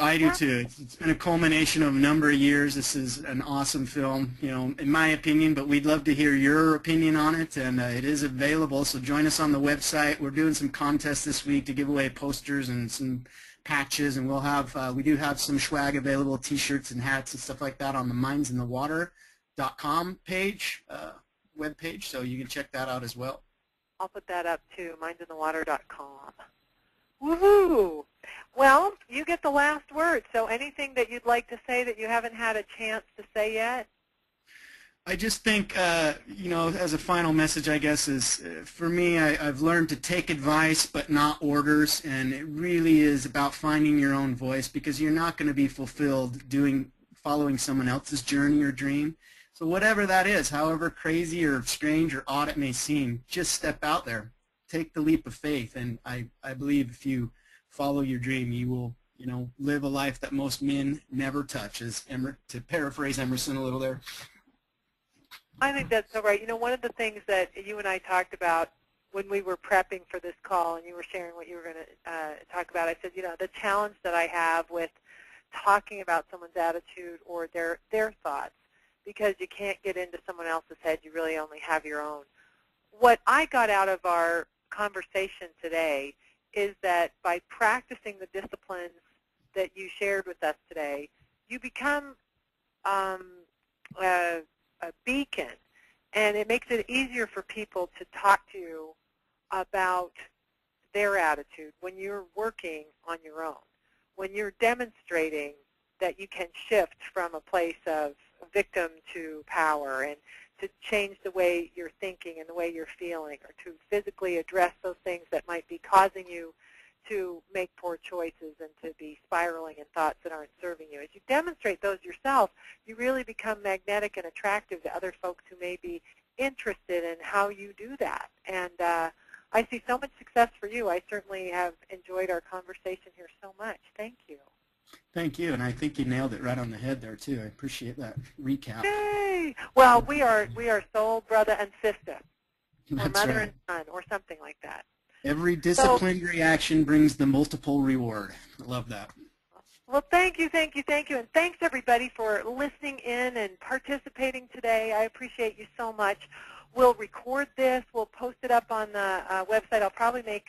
I do too. It's been a culmination of a number of years. This is an awesome film, in my opinion, but we'd love to hear your opinion on it, and it is available, so join us on the website. We're doing some contests this week to give away posters and some patches, and we do have some swag available, t-shirts and hats and stuff like that on the mindsinthewater.com page, web page, so you can check that out as well. I'll put that up too, mindsinthewater.com. Woohoo! Well, you get the last word. So anything that you'd like to say that you haven't had a chance to say yet? I just think, as a final message, I guess, is for me, I've learned to take advice but not orders, and it really is about finding your own voice, because you're not going to be fulfilled following someone else's journey or dream. So whatever that is, however crazy or strange or odd it may seem, just step out there. Take the leap of faith, and I believe if you follow your dream, you will, live a life that most men never touch, to paraphrase Emerson a little there. I think that's so right. One of the things that you and I talked about when we were prepping for this call and you were sharing what you were going to talk about, I said, the challenge that I have with talking about someone's attitude or their thoughts, because you can't get into someone else's head, you really only have your own. What I got out of our conversation today is that by practicing the disciplines that you shared with us today, you become a beacon, and it makes it easier for people to talk to you about their attitude when you're working on your own, when you're demonstrating that you can shift from a place of victim to power and to change the way you're thinking and the way you're feeling, or to physically address those things that might be causing you to make poor choices and to be spiraling in thoughts that aren't serving you. As you demonstrate those yourself, you really become magnetic and attractive to other folks who may be interested in how you do that. And I see so much success for you. I certainly have enjoyed our conversation here so much. Thank you. Thank you, and I think you nailed it right on the head there too. I appreciate that recap. Yay! Well, we are soul brother and sister, or That's mother right. and son, or something like that. Every disciplined reaction brings the multiple reward. I love that. Well, thank you, thank you, thank you, and thanks everybody for listening in and participating today. I appreciate you so much. We'll record this. We'll post it up on the website. I'll probably make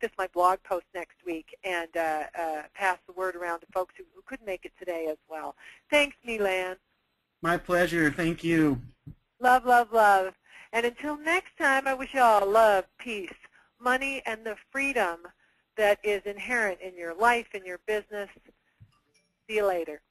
this my blog post next week and pass the word around to folks who couldn't make it today as well. Thanks, Milan. My pleasure. Thank you. Love, love, love. And until next time, I wish you all love, peace, money, and the freedom that is inherent in your life and your business. See you later.